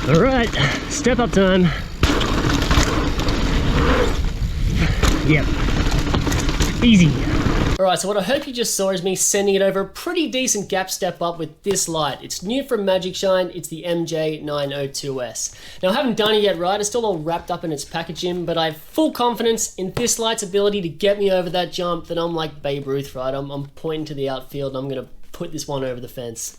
All right, step up time. Yep, easy. All right, so what I hope you just saw is me sending it over a pretty decent gap step up with this light. It's new from Magicshine, it's the MJ-902S. Now I haven't done it yet, right? It's still all wrapped up in its packaging, but I have full confidence in this light's ability to get me over that jump that I'm like Babe Ruth, right? I'm pointing to the outfield and I'm gonna put this one over the fence.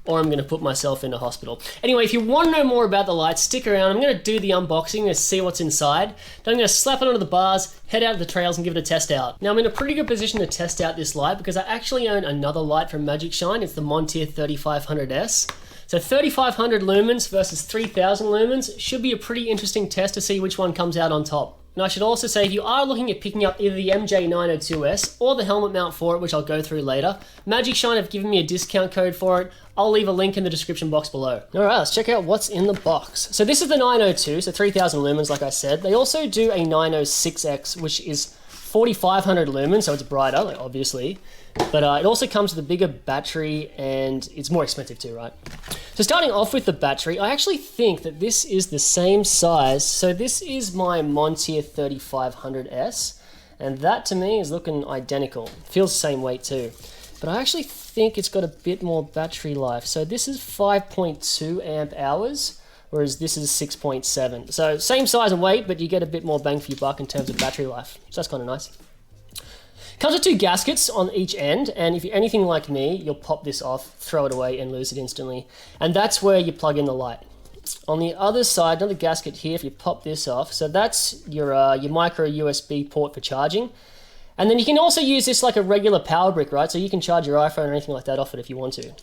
Or I'm gonna put myself in a hospital. Anyway, if you wanna know more about the light, stick around. I'm gonna do the unboxing and see what's inside. Then I'm gonna slap it onto the bars, head out to the trails and give it a test out. Now I'm in a pretty good position to test out this light because I actually own another light from Magicshine. It's the Montier 3500S. So 3500 lumens versus 3000 lumens should be a pretty interesting test to see which one comes out on top. Now I should also say, if you are looking at picking up either the MJ-902S or the helmet mount for it, which I'll go through later, Magicshine have given me a discount code for it. I'll leave a link in the description box below. All right, let's check out what's in the box. So this is the 902, so 3000 lumens, like I said. They also do a 906X, which is 4500 lumens, so it's brighter, like obviously. But it also comes with a bigger battery and it's more expensive too, right? So starting off with the battery, I actually think that this is the same size. So this is my Montier 3500S, and that to me is looking identical. Feels the same weight too. But I actually think it's got a bit more battery life. So this is 5.2 amp hours, whereas this is 6.7. So same size and weight, but you get a bit more bang for your buck in terms of battery life. So that's kind of nice. Comes with two gaskets on each end, and if you're anything like me, you'll pop this off, throw it away, and lose it instantly. And that's where you plug in the light. On the other side, another gasket here, if you pop this off, so that's your micro USB port for charging. And then you can also use this like a regular power brick, right? So you can charge your iPhone or anything like that off it if you want to. So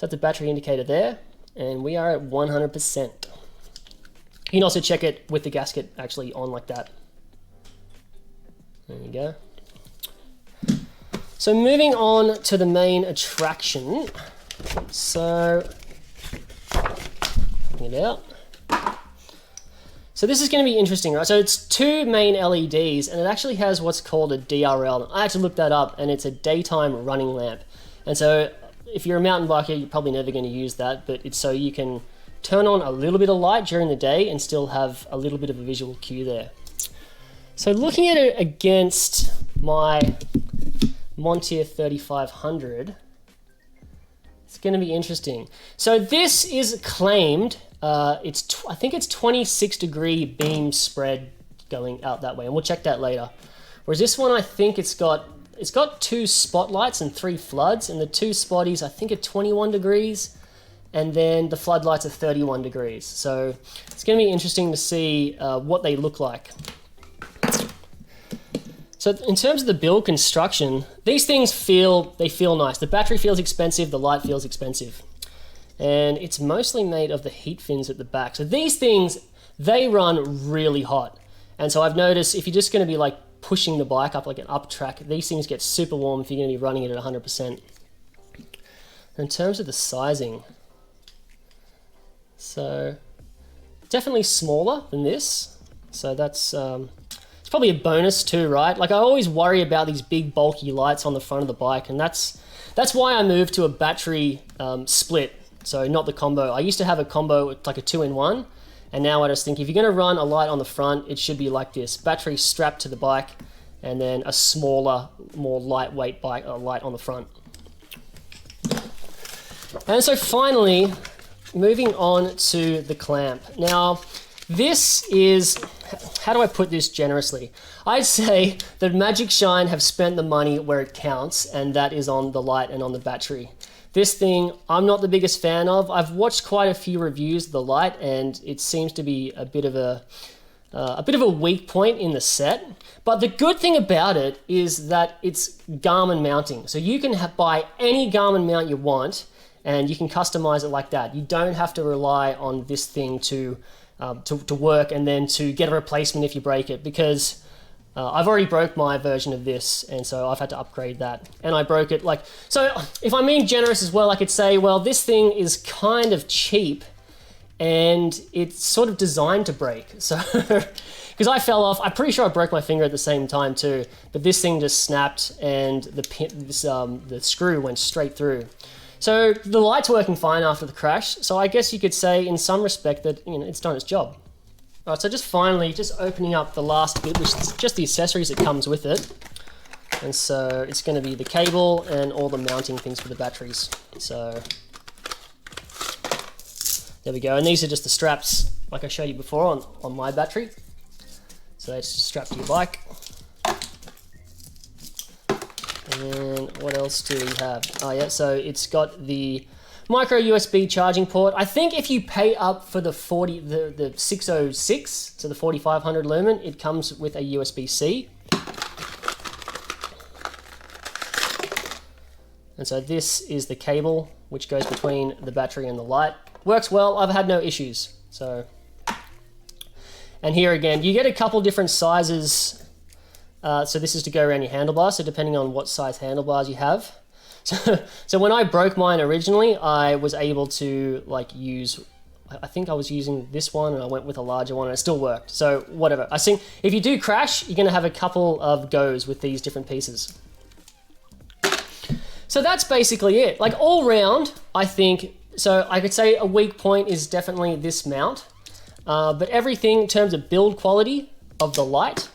that's the battery indicator there, and we are at 100%. You can also check it with the gasket actually on like that. There you go. So moving on to the main attraction. So, bring it out. So this is going to be interesting, right? So it's two main LEDs, and it actually has what's called a DRL. I had to look that up, and it's a daytime running lamp. And so if you're a mountain biker, you're probably never going to use that, but it's so you can turn on a little bit of light during the day and still have a little bit of a visual cue there. So looking at it against my Montier 3500, it's going to be interesting. So this is claimed, I think it's 26-degree beam spread going out that way, and we'll check that later. Whereas this one, I think it's got two spotlights and 3 floods, and the 2 spotties I think are 21 degrees, and then the floodlights are 31 degrees. So it's going to be interesting to see what they look like. So in terms of the build construction, these things feel nice. The battery feels expensive, the light feels expensive. And it's mostly made of the heat fins at the back. So these things, they run really hot. And so I've noticed if you're just gonna be like pushing the bike up like an up track, these things get super warm if you're gonna be running it at 100%. In terms of the sizing, so definitely smaller than this. So that's, it's probably a bonus too, right? Like I always worry about these big bulky lights on the front of the bike, and that's why I moved to a battery split, so not the combo. I used to have a combo with like a 2-in-1, and now I just think if you're gonna run a light on the front, it should be like this. Battery strapped to the bike, and then a smaller, more lightweight light on the front. And so finally, moving on to the clamp. Now, this is, how do I put this generously? I'd say that Magicshine have spent the money where it counts, and that is on the light and on the battery. This thing, I'm not the biggest fan of. I've watched quite a few reviews of the light, and it seems to be a bit of a weak point in the set. But the good thing about it is that it's Garmin mounting. So you can buy any Garmin mount you want, and you can customize it like that. You don't have to rely on this thing to work and then to get a replacement if you break it, because I've already broke my version of this, and so I've had to upgrade that, and I broke it like, so if I'm being generous as well, I could say, well, this thing is kind of cheap and it's sort of designed to break. So because I fell off, I'm pretty sure I broke my finger at the same time too, but this thing just snapped and the screw went straight through. So the light's working fine after the crash. So I guess you could say in some respect that, you know, it's done its job. All right, so just finally, just opening up the last bit, which is just the accessories that comes with it. And so it's going to be the cable and all the mounting things for the batteries. So there we go. And these are just the straps, like I showed you before on my battery. So that's just strapped to your bike. And what else do we have? Oh yeah, so it's got the micro USB charging port. I think if you pay up for the 606, so the 4500 lumen, it comes with a USB-C. And so this is the cable which goes between the battery and the light. Works well, I've had no issues. So, and here again, you get a couple different sizes. So this is to go around your handlebars, so depending on what size handlebars you have. So when I broke mine originally, I was able to like use, I think I was using this one and I went with a larger one and it still worked. So whatever. I think if you do crash, you're gonna have a couple of goes with these different pieces. So that's basically it. Like all round, I think, so I could say a weak point is definitely this mount, but everything in terms of build quality of the light,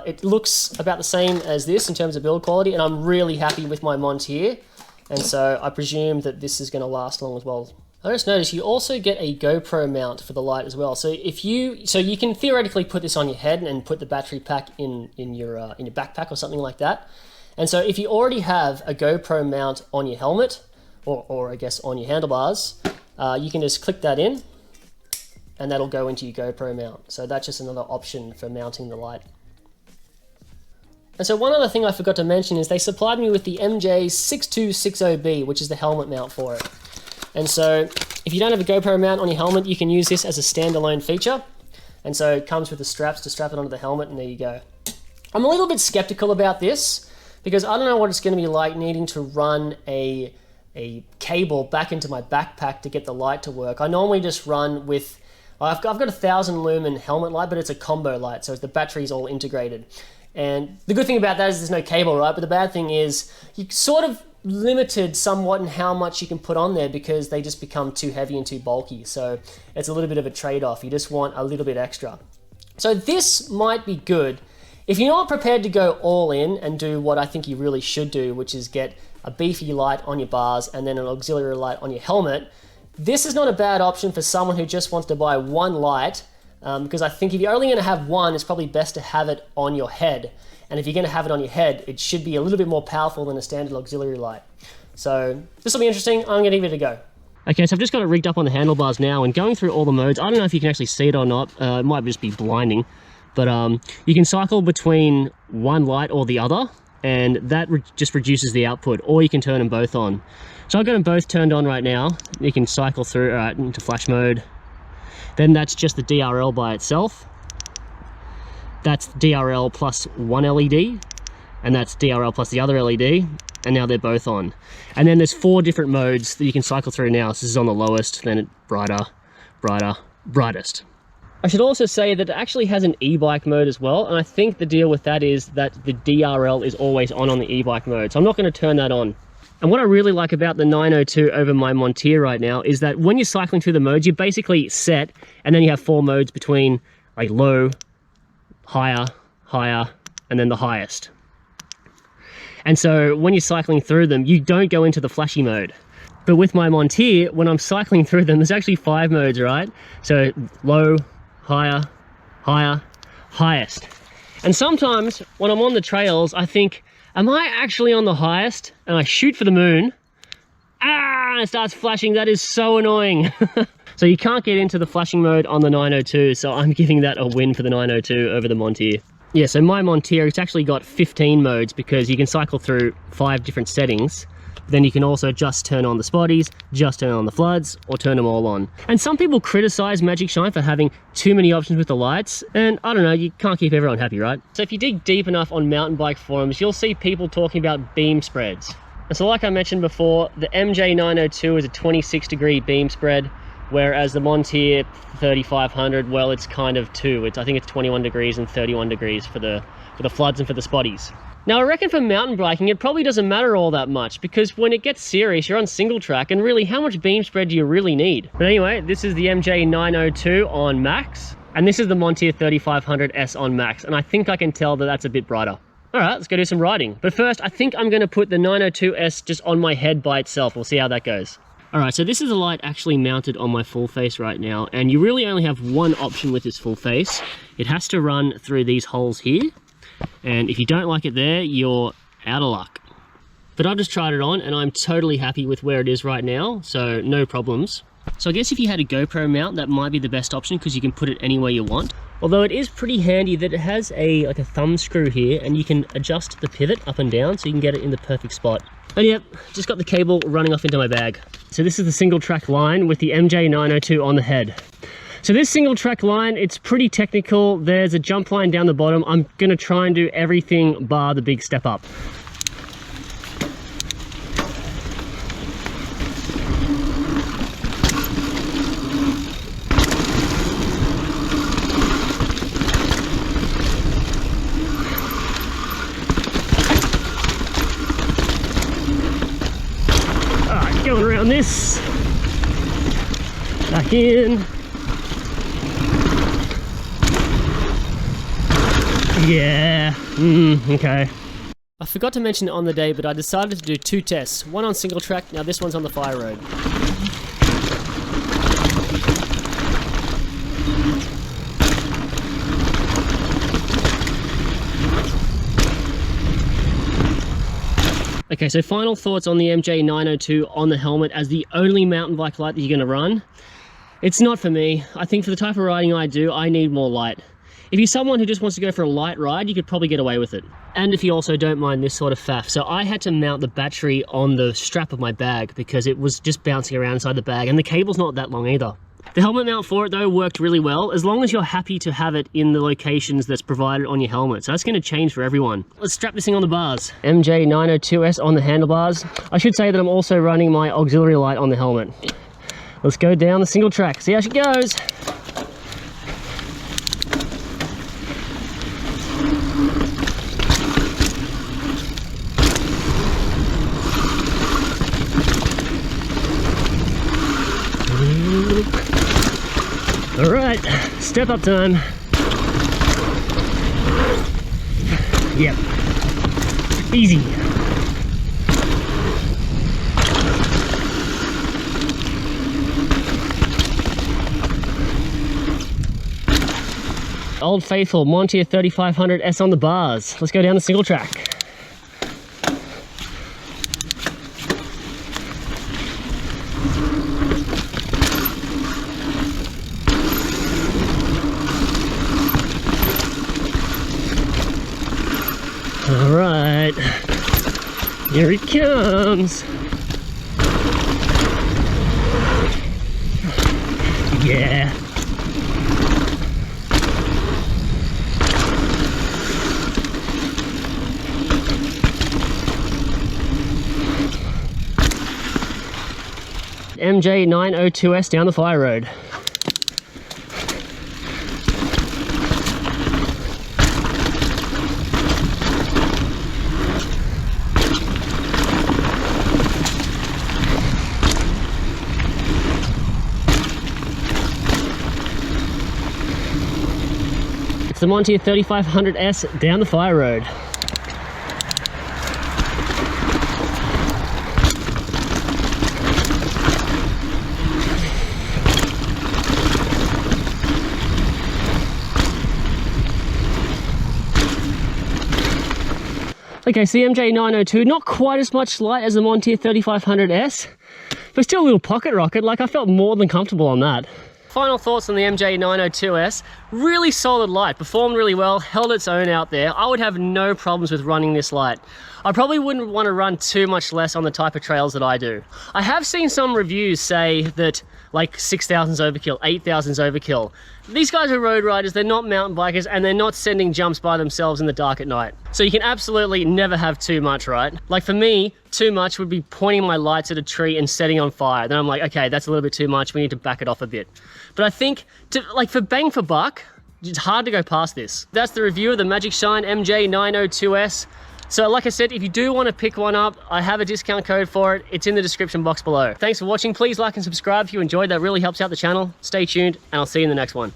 it looks about the same as this in terms of build quality, and I'm really happy with my Montier, and so I presume that this is going to last long as well. I just noticed you also get a GoPro mount for the light as well. So you can theoretically put this on your head and put the battery pack in your backpack or something like that. And so if you already have a GoPro mount on your helmet, or I guess on your handlebars, you can just click that in, and that'll go into your GoPro mount. So that's just another option for mounting the light. And so one other thing I forgot to mention is they supplied me with the MJ-902S, which is the helmet mount for it. And so if you don't have a GoPro mount on your helmet, you can use this as a standalone feature. And so it comes with the straps to strap it onto the helmet, and there you go. I'm a little bit skeptical about this because I don't know what it's going to be like needing to run a cable back into my backpack to get the light to work. I normally just run with, I've got a 1000 lumen helmet light, but it's a combo light, so the battery's all integrated. And the good thing about that is there's no cable, right? But the bad thing is you're sort of limited somewhat in how much you can put on there because they just become too heavy and too bulky. So it's a little bit of a trade-off. You just want a little bit extra. So this might be good. If you're not prepared to go all in and do what I think you really should do, which is get a beefy light on your bars and then an auxiliary light on your helmet, this is not a bad option for someone who just wants to buy one light. Because I think if you're only going to have one, it's probably best to have it on your head. And if you're going to have it on your head, it should be a little bit more powerful than a standard auxiliary light. So this will be interesting. I'm going to give it a go. Okay, so I've just got it rigged up on the handlebars now and going through all the modes. I don't know if you can actually see it or not. It might just be blinding. But you can cycle between one light or the other, and that just reduces the output, or you can turn them both on. So I've got them both turned on right now. You can cycle through into flash mode. Then that's just the DRL by itself. That's DRL plus one LED, and that's DRL plus the other LED, and now they're both on. And then there's 4 different modes that you can cycle through now. So this is on the lowest, then it brighter, brighter, brightest. I should also say that it actually has an e-bike mode as well, and I think the deal with that is that the DRL is always on the e-bike mode, so I'm not going to turn that on. And what I really like about the 902 over my Montier right now is that when you're cycling through the modes, you're basically set, and then you have 4 modes between like low, higher, higher, and then the highest. And so when you're cycling through them, you don't go into the flashy mode. But with my Montier, when I'm cycling through them, there's actually 5 modes, right? So low, higher, higher, highest. And sometimes when I'm on the trails, I think, am I actually on the highest? And I shoot for the moon. And it starts flashing. That is so annoying. So you can't get into the flashing mode on the 902, so I'm giving that a win for the 902 over the Montier. Yeah, so my Montier, it's actually got 15 modes because you can cycle through 5 different settings. Then you can also just turn on the spotties, just turn on the floods, or turn them all on. And some people criticize Magicshine for having too many options with the lights, and I don't know, you can't keep everyone happy, right? So if you dig deep enough on mountain bike forums, you'll see people talking about beam spreads. And so like I mentioned before, the MJ-902 is a 26-degree beam spread, whereas the Montier 3500, well, it's kind of 2. I think it's 21 degrees and 31 degrees for the floods and for the spotties. Now I reckon for mountain biking it probably doesn't matter all that much, because when it gets serious you're on single track and really how much beam spread do you really need? But anyway, this is the MJ-902 on max and this is the Montier 3500S on max, and I think I can tell that that's a bit brighter. Alright, let's go do some riding. But first I think I'm going to put the 902S just on my head by itself. We'll see how that goes. Alright, so this is a light actually mounted on my full face right now, and you really only have one option with this full face. It has to run through these holes here. And if you don't like it there, you're out of luck. But I've just tried it on and I'm totally happy with where it is right now, so no problems. So I guess if you had a GoPro mount, that might be the best option because you can put it anywhere you want. Although it is pretty handy that it has like a thumb screw here and you can adjust the pivot up and down so you can get it in the perfect spot. And yep, just got the cable running off into my bag. So this is the single track line with the MJ-902 on the head. So this single track line, it's pretty technical. There's a jump line down the bottom. I'm gonna try and do everything bar the big step up. All right, going around this, back in. Yeah, okay. I forgot to mention it on the day, but I decided to do two tests. One on single track, now this one's on the fire road. Okay, so final thoughts on the MJ-902 on the helmet as the only mountain bike light that you're gonna run. It's not for me. I think for the type of riding I do, I need more light. If you're someone who just wants to go for a light ride, you could probably get away with it. And if you also don't mind this sort of faff. So I had to mount the battery on the strap of my bag because it was just bouncing around inside the bag and the cable's not that long either. The helmet mount for it though worked really well, as long as you're happy to have it in the locations that's provided on your helmet. So that's going to change for everyone. Let's strap this thing on the bars. MJ-902S on the handlebars. I should say that I'm also running my auxiliary light on the helmet. Let's go down the single track, see how she goes. All right, step up time. Yep, easy. Old faithful Montier 3500S on the bars. Let's go down the single track. All right, here he comes. Yeah. MJ-902S down the fire road. It's the Montier 3500S down the fire road. Okay, so the MJ-902, not quite as much light as the Montier 3500S, but still a little pocket rocket. Like, I felt more than comfortable on that. Final thoughts on the MJ-902S. Really solid light, performed really well, held its own out there. I would have no problems with running this light. I probably wouldn't want to run too much less on the type of trails that I do. I have seen some reviews say that like 6,000's overkill, 8,000's overkill. These guys are road riders, they're not mountain bikers, and they're not sending jumps by themselves in the dark at night. So you can absolutely never have too much, right? Like for me, too much would be pointing my lights at a tree and setting on fire. Then I'm like, okay, that's a little bit too much, we need to back it off a bit. But I think, like for bang for buck, it's hard to go past this. That's the review of the Magicshine MJ-902S. So like I said, if you do want to pick one up, I have a discount code for it. It's in the description box below. Thanks for watching. Please like and subscribe if you enjoyed. That really helps out the channel. Stay tuned, and I'll see you in the next one.